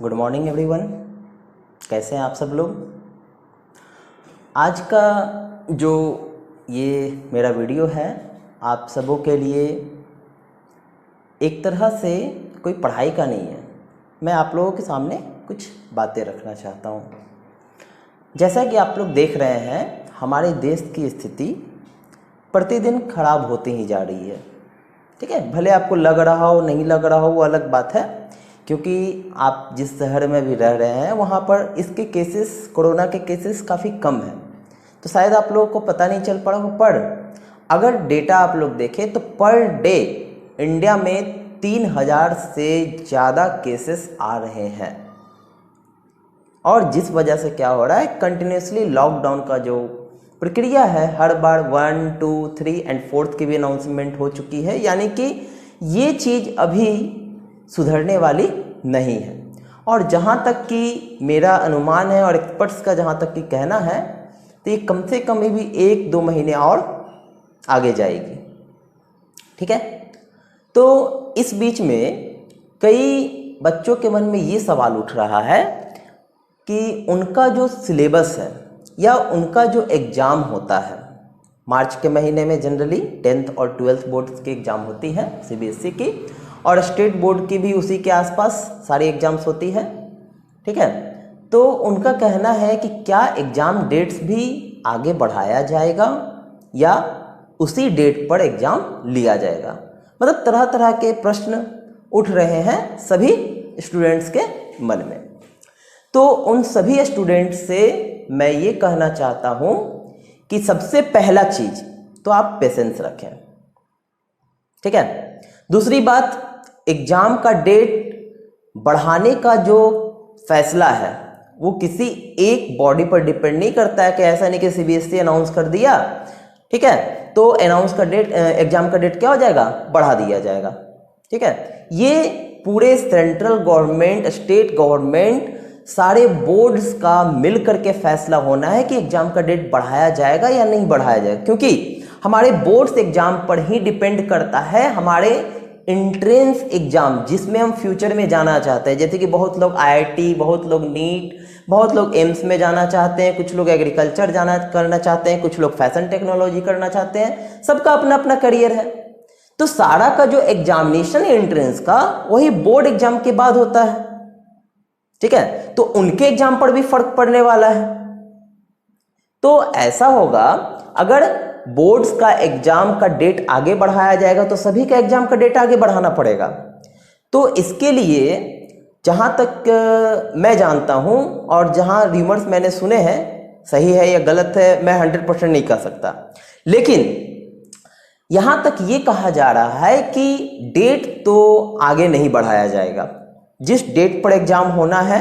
Good morning everyone, कैसे हैं आप सब लोग। आज का जो ये मेरा वीडियो है आप सबों के लिए एक तरह से कोई पढ़ाई का नहीं है। मैं आप लोगों के सामने कुछ बातें रखना चाहता हूँ। जैसा कि आप लोग देख रहे हैं, हमारे देश की स्थिति प्रतिदिन खराब होती ही जा रही है। ठीक है, भले आपको लग रहा हो नहीं लग रहा हो वो अलग बात है, क्योंकि आप जिस शहर में भी रह रहे हैं वहाँ पर इसके केसेस, कोरोना के केसेस काफ़ी कम हैं, तो शायद आप लोगों को पता नहीं चल पड़ा हो। पर अगर डेटा आप लोग देखें तो पर डे इंडिया में 3000 से ज़्यादा केसेस आ रहे हैं, और जिस वजह से क्या हो रहा है, कंटिन्यूसली लॉकडाउन का जो प्रक्रिया है, हर बार 1, 2, 3 एंड 4 की भी अनाउंसमेंट हो चुकी है, यानी कि ये चीज़ अभी सुधरने वाली नहीं है। और जहाँ तक कि मेरा अनुमान है और एक्सपर्ट्स का जहाँ तक कि कहना है, तो ये कम से कम भी 1-2 महीने और आगे जाएगी। ठीक है, तो इस बीच में कई बच्चों के मन में ये सवाल उठ रहा है कि उनका जो सिलेबस है या उनका जो एग्ज़ाम होता है, मार्च के महीने में जनरली 10th और 12th बोर्ड्स की एग्ज़ाम होती है सीबीएसई की, और स्टेट बोर्ड की भी उसी के आसपास सारी एग्ज़ाम्स होती है। ठीक है, तो उनका कहना है कि क्या एग्ज़ाम डेट्स भी आगे बढ़ाया जाएगा या उसी डेट पर एग्ज़ाम लिया जाएगा। मतलब तरह तरह के प्रश्न उठ रहे हैं सभी स्टूडेंट्स के मन में। तो उन सभी स्टूडेंट्स से मैं ये कहना चाहता हूँ कि सबसे पहला चीज़ तो आप पेशेंस रखें। ठीक है, दूसरी बात, एग्ज़ाम का डेट बढ़ाने का जो फैसला है वो किसी एक बॉडी पर डिपेंड नहीं करता है, कि ऐसा नहीं कि सीबीएसई अनाउंस कर दिया, ठीक है, तो अनाउंस का डेट, एग्ज़ाम का डेट क्या हो जाएगा, बढ़ा दिया जाएगा। ठीक है, ये पूरे सेंट्रल गवर्नमेंट, स्टेट गवर्नमेंट, सारे बोर्ड्स का मिल करके फैसला होना है कि एग्ज़ाम का डेट बढ़ाया जाएगा या नहीं बढ़ाया जाएगा, क्योंकि हमारे बोर्ड्स एग्ज़ाम पर ही डिपेंड करता है हमारे एंट्रेंस एग्ज़ाम, जिसमें हम फ्यूचर में जाना चाहते हैं। जैसे कि बहुत लोग आईआईटी, बहुत लोग नीट, बहुत लोग एम्स में जाना चाहते हैं, कुछ लोग एग्रीकल्चर करना चाहते हैं, कुछ लोग फैशन टेक्नोलॉजी करना चाहते हैं, सबका अपना अपना करियर है। तो सारा का जो एग्जामिनेशन है एंट्रेंस का, वही बोर्ड एग्जाम के बाद होता है। ठीक है, तो उनके एग्जाम पर भी फर्क पड़ने वाला है। तो ऐसा होगा, अगर बोर्ड्स का एग्जाम का डेट आगे बढ़ाया जाएगा तो सभी का एग्जाम का डेट आगे बढ़ाना पड़ेगा। तो इसके लिए जहाँ तक मैं जानता हूँ और जहाँ र्यूमर्स मैंने सुने हैं, सही है या गलत है मैं 100% नहीं कह सकता, लेकिन यहाँ तक ये कहा जा रहा है कि डेट तो आगे नहीं बढ़ाया जाएगा। जिस डेट पर एग्जाम होना है,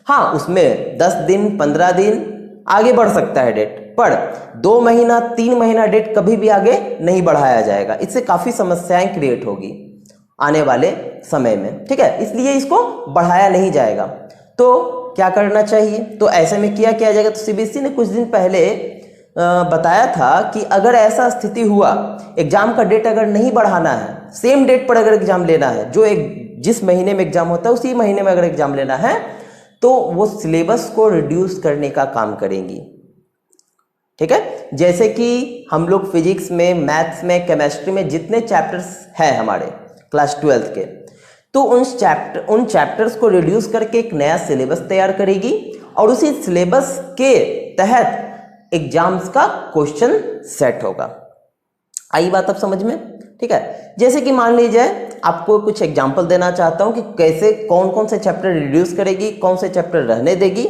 हाँ, उसमें 10 दिन 15 दिन आगे बढ़ सकता है डेट, पर 2 महीना 3 महीना डेट कभी भी आगे नहीं बढ़ाया जाएगा। इससे काफ़ी समस्याएं क्रिएट होगी आने वाले समय में। ठीक है, इसलिए इसको बढ़ाया नहीं जाएगा। तो क्या करना चाहिए, तो ऐसे में क्या किया जाएगा, तो सीबीएसई ने कुछ दिन पहले बताया था कि अगर ऐसा स्थिति हुआ, एग्जाम का डेट अगर नहीं बढ़ाना है, सेम डेट पर अगर एग्जाम लेना है, जो जिस महीने में एग्जाम होता है उसी महीने में अगर एग्जाम लेना है, तो वो सिलेबस को रिड्यूस करने का काम करेंगी। ठीक है, जैसे कि हम लोग फिजिक्स में, मैथ्स में, केमिस्ट्री में जितने चैप्टर्स हैं हमारे क्लास 12th के, तो उन चैप्टर्स को रिड्यूस करके एक नया सिलेबस तैयार करेगी, और उसी सिलेबस के तहत एग्जाम्स का क्वेश्चन सेट होगा। आई बात अब समझ में। ठीक है, जैसे कि मान लीजिए आपको कुछ एग्जाम्पल देना चाहता हूं कि कैसे कौन कौन से चैप्टर रिड्यूस करेगी, कौन से चैप्टर रहने देगी,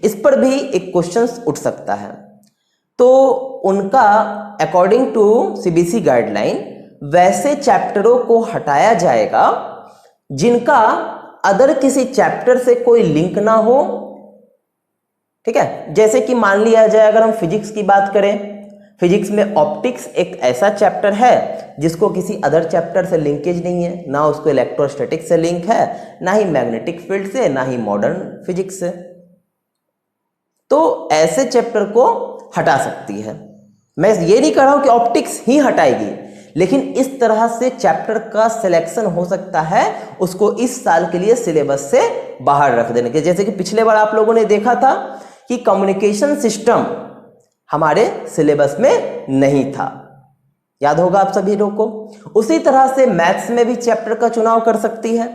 इस पर भी एक क्वेश्चन उठ सकता है। तो उनका अकॉर्डिंग टू सीबीएसई गाइडलाइन वैसे चैप्टरों को हटाया जाएगा जिनका अदर किसी चैप्टर से कोई लिंक ना हो। ठीक है, जैसे कि मान लिया जाए, अगर हम फिजिक्स की बात करें, फिजिक्स में ऑप्टिक्स एक ऐसा चैप्टर है जिसको किसी अदर चैप्टर से लिंकेज नहीं है, ना उसको इलेक्ट्रोस्टैटिक्स से लिंक है, ना ही मैग्नेटिक फील्ड से, ना ही मॉडर्न फिजिक्स से। तो ऐसे चैप्टर को हटा सकती है। मैं ये नहीं कह रहा हूं कि ऑप्टिक्स ही हटाएगी, लेकिन इस तरह से चैप्टर का सिलेक्शन हो सकता है उसको इस साल के लिए सिलेबस से बाहर रख देने के। जैसे कि पिछले बार आप लोगों ने देखा था कि कम्युनिकेशन सिस्टम हमारे सिलेबस में नहीं था, याद होगा आप सभी लोग को। उसी तरह से मैथ्स में भी चैप्टर का चुनाव कर सकती है,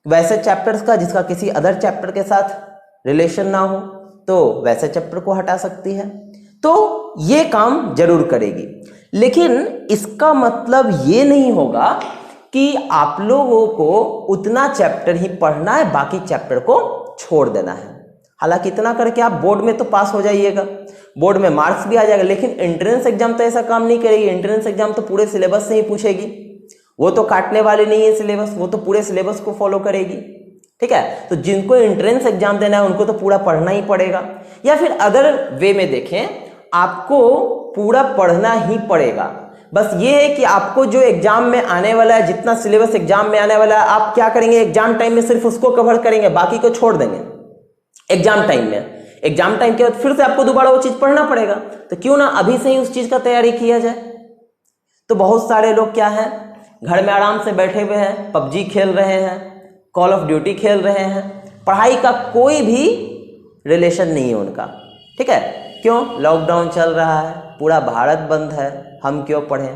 वैसे चैप्टर्स का जिसका किसी अदर चैप्टर के साथ रिलेशन ना हो तो वैसे चैप्टर को हटा सकती है। तो ये काम जरूर करेगी, लेकिन इसका मतलब ये नहीं होगा कि आप लोगों को उतना चैप्टर ही पढ़ना है, बाकी चैप्टर को छोड़ देना है। हालांकि इतना करके आप बोर्ड में तो पास हो जाइएगा, बोर्ड में मार्क्स भी आ जाएगा, लेकिन एंट्रेंस एग्जाम तो ऐसा काम नहीं करेगी। एंट्रेंस एग्जाम तो पूरे सिलेबस से ही पूछेगी, वो तो काटने वाली नहीं है सिलेबस, वो तो पूरे सिलेबस को फॉलो करेगी। ठीक है, तो जिनको एंट्रेंस एग्जाम देना है उनको तो पूरा पढ़ना ही पड़ेगा। या फिर अदर वे में देखें, आपको पूरा पढ़ना ही पड़ेगा। बस ये है कि आपको जो एग्जाम में आने वाला है, जितना सिलेबस एग्जाम में आने वाला है, आप क्या करेंगे, एग्जाम टाइम में सिर्फ उसको कवर करेंगे, बाकी को छोड़ देंगे एग्जाम टाइम में। एग्जाम टाइम के बाद फिर से आपको दोबारा वो चीज पढ़ना पड़ेगा, तो क्यों ना अभी से ही उस चीज का तैयारी किया जाए। तो बहुत सारे लोग क्या है, घर में आराम से बैठे हुए हैं, पबजी खेल रहे हैं, कॉल ऑफ ड्यूटी खेल रहे हैं, पढ़ाई का कोई भी रिलेशन नहीं है उनका। ठीक है, क्यों, लॉकडाउन चल रहा है, पूरा भारत बंद है, हम क्यों पढ़ें,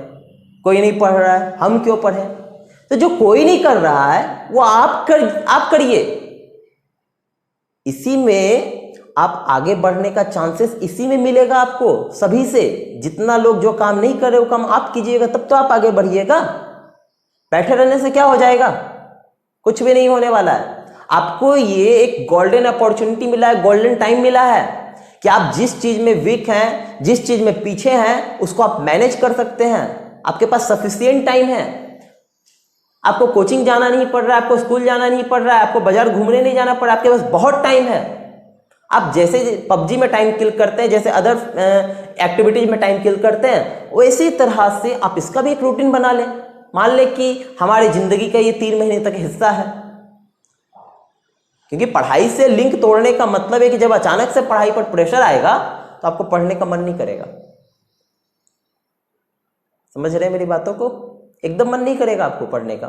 कोई नहीं पढ़ रहा है, हम क्यों पढ़ें। तो जो कोई नहीं कर रहा है वो आप करिए, इसी में आप आगे बढ़ने का चांसेस इसी में मिलेगा आपको सभी से। जितना लोग जो काम नहीं कर रहे वो काम आप कीजिएगा, तब तो आप आगे बढ़िएगा। बैठे रहने से क्या हो जाएगा, कुछ भी नहीं होने वाला है। आपको ये एक गोल्डन अपॉर्चुनिटी मिला है, गोल्डन टाइम मिला है कि आप जिस चीज में वीक हैं, जिस चीज में पीछे हैं, उसको आप मैनेज कर सकते हैं। आपके पास सफिशिएंट टाइम है, आपको कोचिंग जाना नहीं पड़ रहा है, आपको स्कूल जाना नहीं पड़ रहा है, आपको बाजार घूमने नहीं जाना पड़ रहा है, आपके पास बहुत टाइम है। आप जैसे पबजी में टाइम किल करते हैं, जैसे अदर एक्टिविटीज में टाइम किल करते हैं, वैसी तरह से आप इसका भी एक रूटीन बना लें। मान लें कि हमारी जिंदगी का ये 3 महीने तक हिस्सा है, क्योंकि पढ़ाई से लिंक तोड़ने का मतलब है कि जब अचानक से पढ़ाई पर प्रेशर आएगा तो आपको पढ़ने का मन नहीं करेगा। समझ रहे हैं मेरी बातों को, एकदम मन नहीं करेगा आपको पढ़ने का।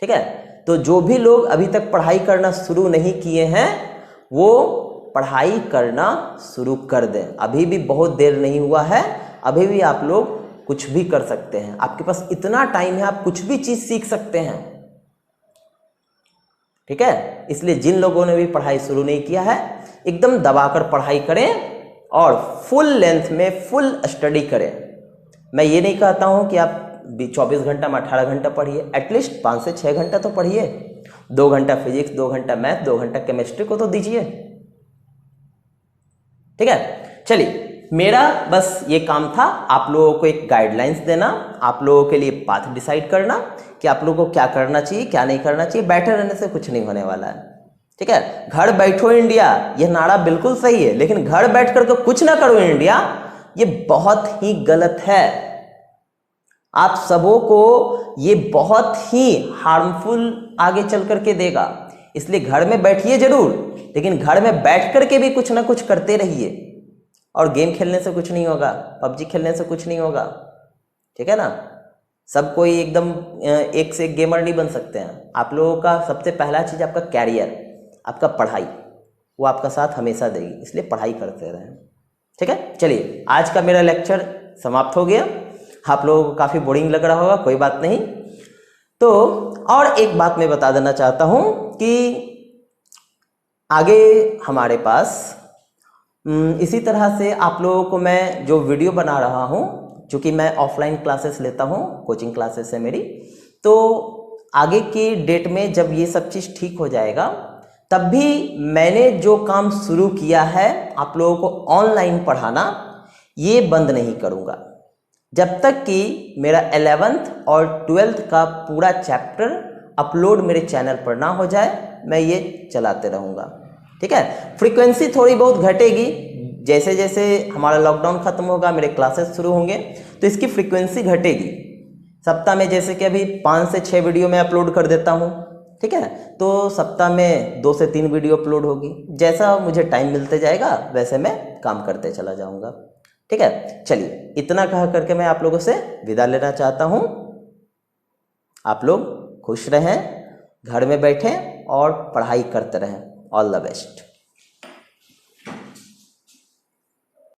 ठीक है, तो जो भी लोग अभी तक पढ़ाई करना शुरू नहीं किए हैं वो पढ़ाई करना शुरू कर दें। अभी भी बहुत देर नहीं हुआ है, अभी भी आप लोग कुछ भी कर सकते हैं। आपके पास इतना टाइम है, आप कुछ भी चीज सीख सकते हैं। ठीक है, इसलिए जिन लोगों ने भी पढ़ाई शुरू नहीं किया है, एकदम दबाकर पढ़ाई करें और फुल लेंथ में फुल स्टडी करें। मैं ये नहीं कहता हूं कि आप 24 घंटा में 18 घंटा पढ़िए, एटलीस्ट 5 से 6 घंटा तो पढ़िए। 2 घंटा फिजिक्स, 2 घंटा मैथ, 2 घंटा केमिस्ट्री को तो दीजिए। ठीक है, चलिए, मेरा बस ये काम था आप लोगों को एक गाइडलाइंस देना, आप लोगों के लिए पाथ डिसाइड करना कि आप लोगों को क्या करना चाहिए, क्या नहीं करना चाहिए। बैठे रहने से कुछ नहीं होने वाला है। ठीक है, घर बैठो इंडिया, यह नारा बिल्कुल सही है, लेकिन घर बैठ करके कुछ ना करो इंडिया, ये बहुत ही गलत है। आप सबों को ये बहुत ही हार्मफुल आगे चल करके देगा। इसलिए घर में बैठिए जरूर, लेकिन घर में बैठ करके भी कुछ ना कुछ करते रहिए। और गेम खेलने से कुछ नहीं होगा, पबजी खेलने से कुछ नहीं होगा। ठीक है ना, सब कोई एकदम एक से एक गेमर नहीं बन सकते हैं। आप लोगों का सबसे पहला चीज आपका कैरियर, आपका पढ़ाई, वो आपका साथ हमेशा देगी, इसलिए पढ़ाई करते रहें। ठीक है, चलिए, आज का मेरा लेक्चर समाप्त हो गया। आप लोगों को काफ़ी बोरिंग लग रहा होगा, कोई बात नहीं। तो और एक बात मैं बता देना चाहता हूं कि आगे हमारे पास इसी तरह से आप लोगों को मैं जो वीडियो बना रहा हूं, चूँकि मैं ऑफलाइन क्लासेस लेता हूं, कोचिंग क्लासेस है मेरी, तो आगे की डेट में जब ये सब चीज़ ठीक हो जाएगा, तब भी मैंने जो काम शुरू किया है आप लोगों को ऑनलाइन पढ़ाना, ये बंद नहीं करूँगा। जब तक कि मेरा 11th और 12th का पूरा चैप्टर अपलोड मेरे चैनल पर ना हो जाए, मैं ये चलाते रहूँगा। ठीक है, फ्रीक्वेंसी थोड़ी बहुत घटेगी, जैसे जैसे हमारा लॉकडाउन खत्म होगा, मेरे क्लासेस शुरू होंगे, तो इसकी फ्रीक्वेंसी घटेगी। सप्ताह में जैसे कि अभी 5 से 6 वीडियो मैं अपलोड कर देता हूँ, ठीक है, तो सप्ताह में 2 से 3 वीडियो अपलोड होगी। जैसा मुझे टाइम मिलते जाएगा वैसे मैं काम करते चला जाऊँगा। ठीक है, चलिए इतना कह करके मैं आप लोगों से विदा लेना चाहता हूँ। आप लोग खुश रहें, घर में बैठें और पढ़ाई करते रहें। All the best.